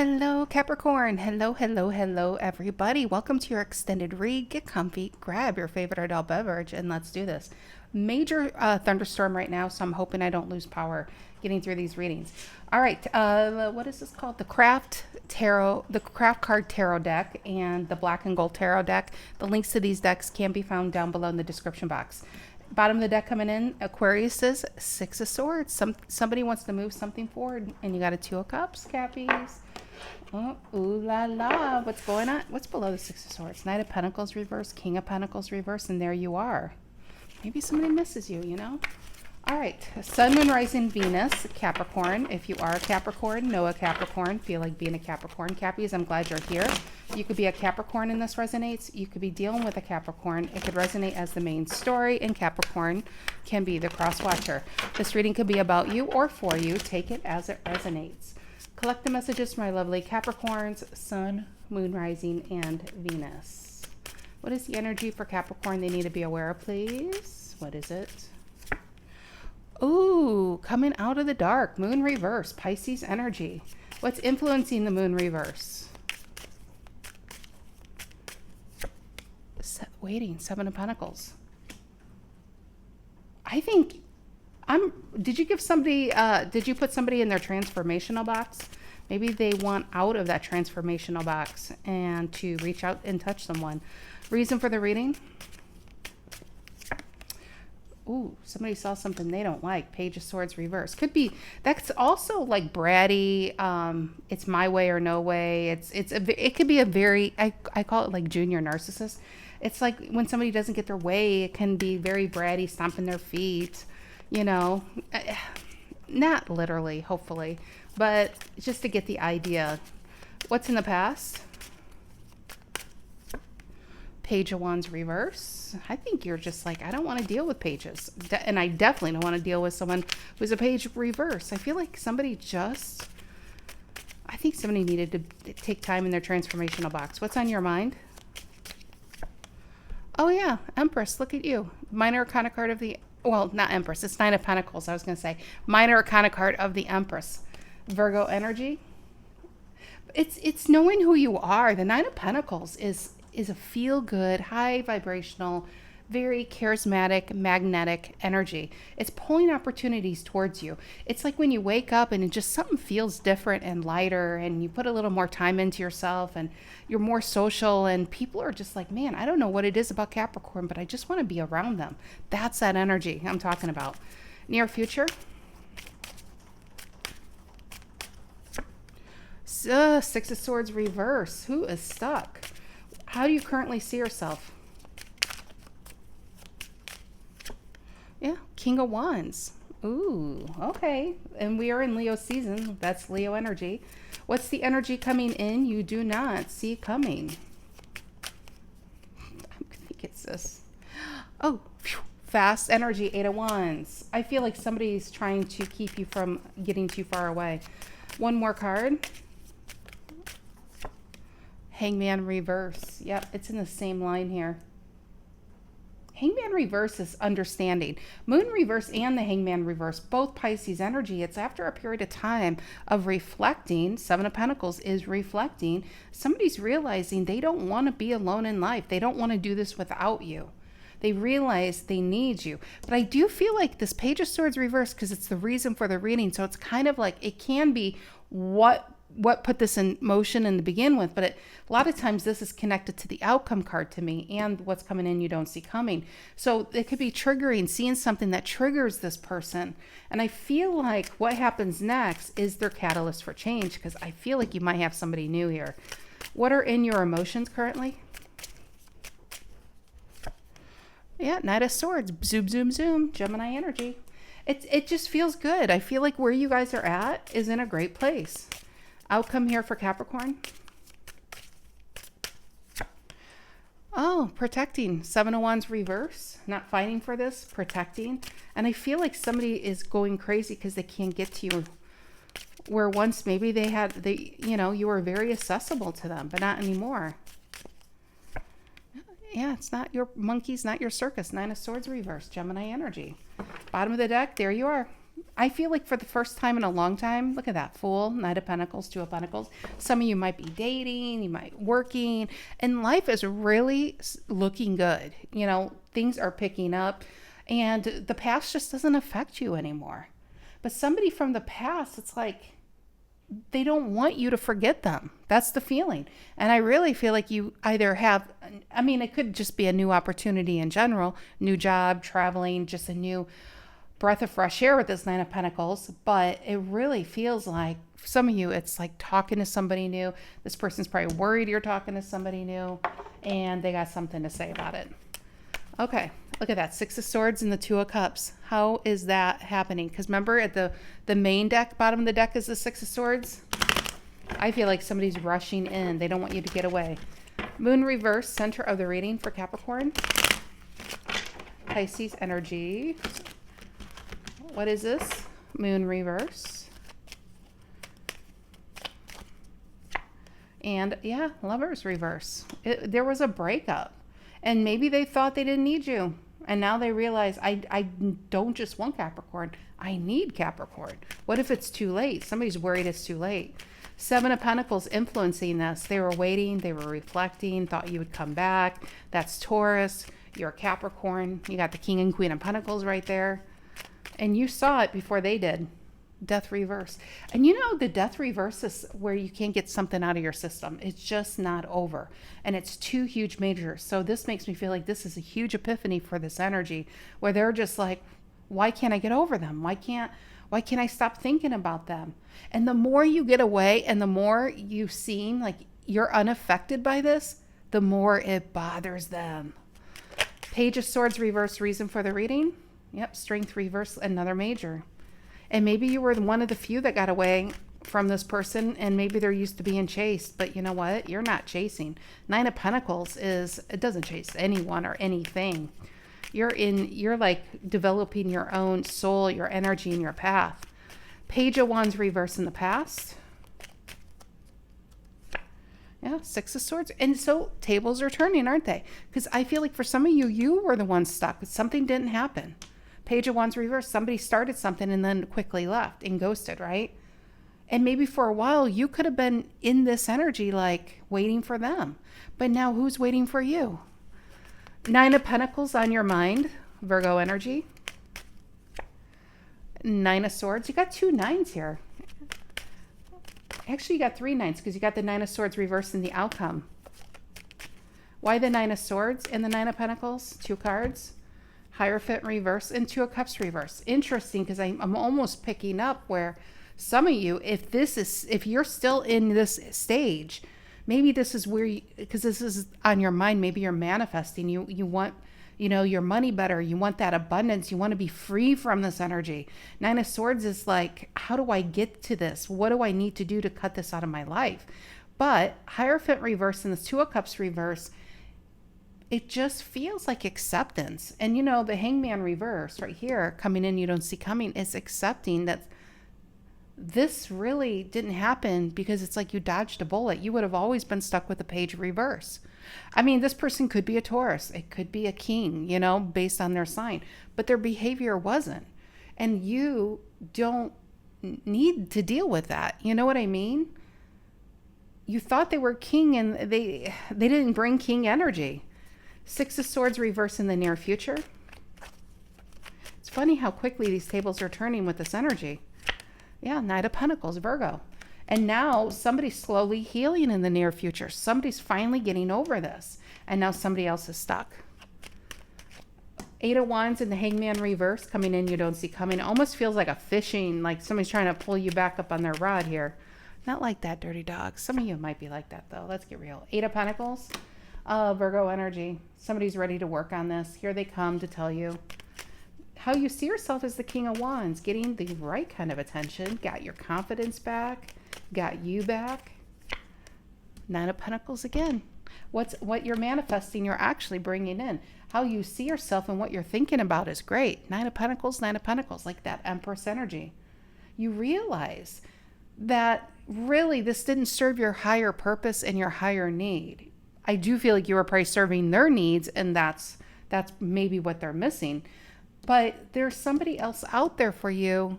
Hello, Capricorn. Hello, hello, hello, everybody. Welcome to your extended read. Get comfy, grab your favorite adult beverage, and let's do this. Major thunderstorm right now, so I'm hoping I don't lose power getting through these readings. All right, what is this called? The Craft Card Tarot deck and the Black and Gold Tarot deck. The links to these decks can be found down below in the description box. Bottom of the deck coming in, Aquarius says Six of Swords. Somebody wants to move something forward, and you got a Two of Cups, Cappies. Oh, ooh la la. What's going on? What's below the Six of Swords? Knight of Pentacles reverse, King of Pentacles reverse, and there you are. Maybe somebody misses you, you know? All right. Sun, Moon, Rising, Venus, Capricorn. If you are a Capricorn, know a Capricorn. Feel like being a Capricorn. Cappies, I'm glad you're here. You could be a Capricorn and this resonates. You could be dealing with a Capricorn. It could resonate as the main story, and Capricorn can be the cross watcher. This reading could be about you or for you. Take it as it resonates. Collect the messages from my lovely Capricorns, Sun, Moon, Rising, and Venus. What is the energy for Capricorn they need to be aware of, please? What is it? Ooh, coming out of the dark, Moon reverse, Pisces energy. What's influencing the Moon reverse? Waiting, Seven of Pentacles. I think did you put somebody in their transformational box? Maybe they want out of that transformational box and to reach out and touch someone. Reason for the reading? Ooh, somebody saw something they don't like. Page of Swords reverse. Could be, that's also like bratty. It's my way or no way. It could be a very, I call it like junior narcissist. It's like when somebody doesn't get their way, it can be very bratty, stomping their feet, you know, not literally, hopefully, but just to get the idea. What's in the past? Page of Wands reverse. I think you're just like, I don't want to deal with pages. And I definitely don't want to deal with someone who's a page reverse. I feel like I think somebody needed to take time in their transformational box. What's on your mind? Oh yeah, Empress, look at you. Minor Arcana card of the, well, not Empress, it's Nine of Pentacles, I was going to say. Minor Arcana card of the Empress. Virgo energy. It's knowing who you are. The Nine of Pentacles is a feel-good, high vibrational, very charismatic, magnetic energy. It's pulling opportunities towards you. It's like when you wake up and it just something feels different and lighter, and you put a little more time into yourself and you're more social, and people are just like, man, I don't know what it is about Capricorn, but I just want to be around them. That's that energy I'm talking about. Near future. Six of Swords reverse. Who is stuck? How do you currently see yourself? Yeah, King of Wands. Ooh, okay. And we are in Leo season. That's Leo energy. What's the energy coming in you do not see coming? I think it's this. Oh, phew, fast energy, Eight of Wands. I feel like somebody's trying to keep you from getting too far away. One more card. Hangman reverse. Yep, it's in the same line here. Hangman reverse is understanding. Moon reverse and the Hangman reverse, both Pisces energy. It's after a period of time of reflecting. Seven of Pentacles is reflecting. Somebody's realizing they don't want to be alone in life. They don't want to do this without you. They realize they need you. But I do feel like this Page of Swords reverse, because it's the reason for the reading. So it's kind of like, it can be what put this in motion in the begin with, but a lot of times this is connected to the outcome card to me and what's coming in you don't see coming. So it could be triggering, seeing something that triggers this person. And I feel like what happens next is their catalyst for change, because I feel like you might have somebody new here. What are in your emotions currently? Yeah, Knight of Swords, zoom, zoom, zoom, Gemini energy. It just feels good. I feel like where you guys are at is in a great place. Outcome here for Capricorn. Oh, protecting. Seven of Wands reverse. Not fighting for this, protecting. And I feel like somebody is going crazy because they can't get to you. Where once maybe you were very accessible to them, but not anymore. Yeah, it's not your monkeys, not your circus. Nine of Swords reverse, Gemini energy. Bottom of the deck, there you are. I feel like for the first time in a long time, look at that, Fool, Knight of Pentacles, Two of Pentacles. Some of you might be dating, you might working, and life is really looking good. You know, things are picking up, and the past just doesn't affect you anymore. But somebody from the past, it's like they don't want you to forget them. That's the feeling. And I really feel like you either have, I mean, it could just be a new opportunity in general, new job, traveling, just a new breath of fresh air with this Nine of Pentacles, but it really feels like some of you, it's like talking to somebody new. This person's probably worried you're talking to somebody new, and they got something to say about it. Okay, look at that, Six of Swords and the Two of Cups. How is that happening? Because remember at the main deck, bottom of the deck is the Six of Swords. I feel like somebody's rushing in. They don't want you to get away. Moon reverse, center of the reading for Capricorn. Pisces energy. What is this? Moon reverse. And yeah, Lovers reverse. There was a breakup. And maybe they thought they didn't need you. And now they realize, I don't just want Capricorn. I need Capricorn. What if it's too late? Somebody's worried it's too late. Seven of Pentacles influencing this. They were waiting. They were reflecting. Thought you would come back. That's Taurus. You're a Capricorn. You got the King and Queen of Pentacles right there. And you saw it before they did. Death reverse. And you know, the death reverse is where you can't get something out of your system. It's just not over. And it's two huge majors. So this makes me feel like this is a huge epiphany for this energy where they're just like, why can't I get over them? Why can't I stop thinking about them? And the more you get away and the more you seem like you're unaffected by this, the more it bothers them. Page of Swords reverse, reason for the reading. Yep, Strength reverse, another major. And maybe you were one of the few that got away from this person, and maybe they're used to being chased, but you know what? You're not chasing. Nine of Pentacles it doesn't chase anyone or anything. You're like developing your own soul, your energy, and your path. Page of Wands reverse in the past. Yeah, Six of Swords. And so tables are turning, aren't they? Because I feel like for some of you, you were the one stuck. Something didn't happen. Page of Wands reverse. Somebody started something and then quickly left and ghosted, right? And maybe for a while, you could have been in this energy, like waiting for them. But now who's waiting for you? Nine of Pentacles on your mind, Virgo energy. Nine of Swords. You got two nines here. Actually, you got three nines because you got the Nine of Swords reversed in the outcome. Why the Nine of Swords and the Nine of Pentacles? Two cards. Hierophant reverse and Two of Cups reverse. Interesting, because I'm almost picking up where some of you, if you're still in this stage, maybe this is where because this is on your mind, maybe you're manifesting. You want, your money better. You want that abundance. You want to be free from this energy. Nine of Swords is like, how do I get to this? What do I need to do to cut this out of my life? But Hierophant reverse and the Two of Cups reverse, it just feels like acceptance. And the Hangman reverse right here, coming in, you don't see coming, is accepting that this really didn't happen because it's like you dodged a bullet. You would have always been stuck with the Page reverse. I mean, this person could be a Taurus. It could be a King, based on their sign, but their behavior wasn't. And you don't need to deal with that. You know what I mean? You thought they were King and they didn't bring King energy. Six of Swords reverse in the near future. It's funny how quickly these tables are turning with this energy. Yeah, Knight of Pentacles, Virgo. And now somebody's slowly healing in the near future. Somebody's finally getting over this. And now somebody else is stuck. Eight of Wands and the Hangman reverse coming in, you don't see coming. It almost feels like a fishing, like somebody's trying to pull you back up on their rod here. Not like that, dirty dog. Some of you might be like that, though. Let's get real. Eight of Pentacles, Virgo energy. Somebody's ready to work on this. Here they come to tell you how you see yourself as the King of Wands, getting the right kind of attention, got your confidence back, got you back. Nine of Pentacles again. What you're manifesting, you're actually bringing in. How you see yourself and what you're thinking about is great. Nine of Pentacles, like that Empress energy. You realize that really this didn't serve your higher purpose and your higher need. I do feel like you were probably serving their needs, and that's maybe what they're missing. But there's somebody else out there for you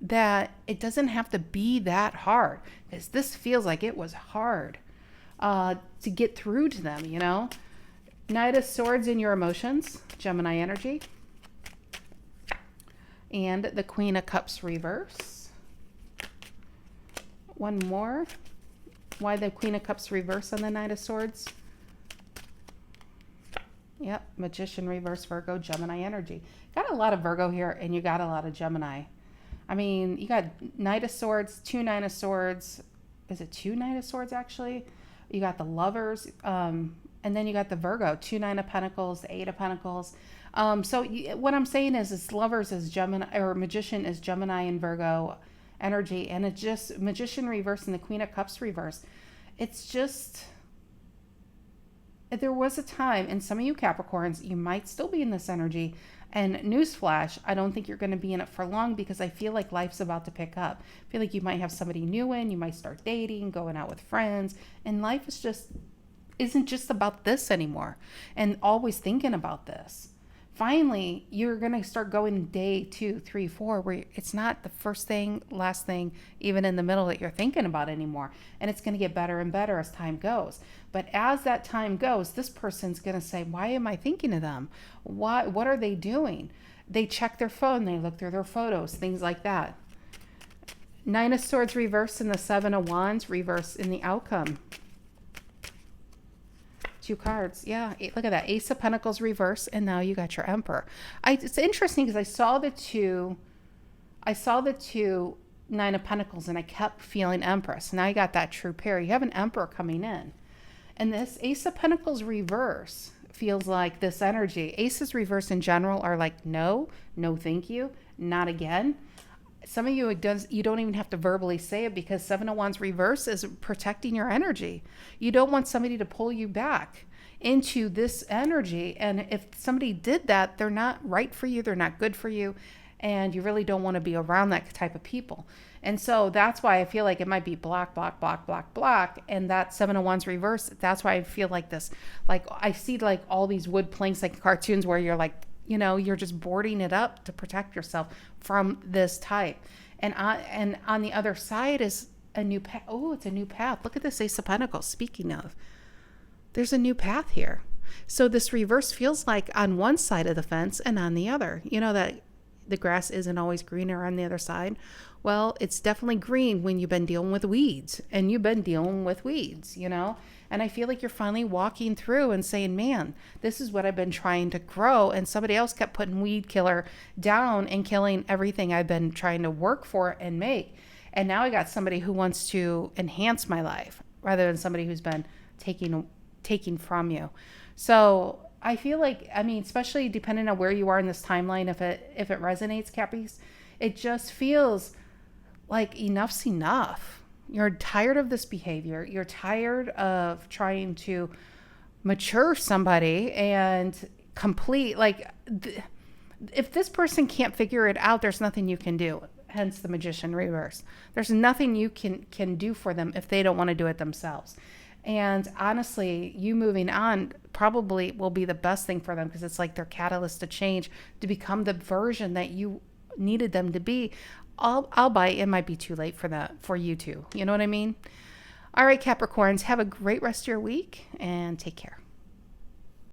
that it doesn't have to be that hard, because this feels like it was hard to get through to them, you know? Knight of Swords in your emotions, Gemini energy. And the Queen of Cups reverse. One more. Why the Queen of Cups reverse on the Knight of Swords? Yep, Magician reverse, Virgo, Gemini energy. Got a lot of Virgo here, and you got a lot of Gemini. I mean, you got Knight of Swords, 2 Nine of Swords. Is it 2 Knight of Swords, actually? You got the Lovers, and then you got the Virgo, 2 Nine of Pentacles, the 8 of Pentacles. What I'm saying is Lovers is Gemini, or Magician is Gemini and Virgo energy, and it's just Magician reverse and the Queen of Cups reverse. It's just, there was a time, and some of you Capricorns, you might still be in this energy. And newsflash, I don't think you're going to be in it for long, because I feel like life's about to pick up. I feel like you might have somebody new in, you might start dating, going out with friends, and life isn't just about this anymore and always thinking about this. Finally, you're going to start going day 2, 3, 4, where it's not the first thing, last thing, even in the middle that you're thinking about anymore. And it's going to get better and better as time goes. But as that time goes, this person's going to say, why am I thinking of them? What are they doing? They check their phone, they look through their photos, things like that. 9 of Swords reverse and the 7 of Wands reverse in the outcome. 2 cards. Yeah, look at that. Ace of Pentacles reverse, and now you got your Emperor. It's interesting because I saw the two 9 of Pentacles, and I kept feeling Empress. Now you got that true pair. You have an Emperor coming in. And this Ace of Pentacles reverse feels like this energy. Aces reverse in general are like, no thank you, not again. Some of you, you don't even have to verbally say it, because 7 of Wands reverse is protecting your energy. You don't want somebody to pull you back into this energy. And if somebody did that, they're not right for you. They're not good for you. And you really don't want to be around that type of people. And so that's why I feel like it might be block. And that 7 of Wands reverse, that's why I feel like this. Like I see like all these wood planks, like cartoons, where you're like, you know, you're just boarding it up to protect yourself from this type. And on the other side is a new path. Oh, it's a new path. Look at this Ace of Pentacles. Speaking of, there's a new path here. So this reverse feels like on one side of the fence and on the other. You know that the grass isn't always greener on the other side. Well, it's definitely green when you've been dealing with weeds, and you've been dealing with weeds, you know? And I feel like you're finally walking through and saying, man, this is what I've been trying to grow. And somebody else kept putting weed killer down and killing everything I've been trying to work for and make. And now I got somebody who wants to enhance my life rather than somebody who's been taking from you. So I feel like, I mean, especially depending on where you are in this timeline, if it resonates, Cappies, it just feels like enough's enough. You're tired of this behavior. You're tired of trying to mature somebody and complete, like, if this person can't figure it out, there's nothing you can do. Hence the Magician reverse. There's nothing you can do for them if they don't want to do it themselves. And honestly, you moving on probably will be the best thing for them, because it's like their catalyst to change, to become the version that you needed them to be. I'll buy it might be too late for you too. You know what I mean? All right, Capricorns, have a great rest of your week and take care.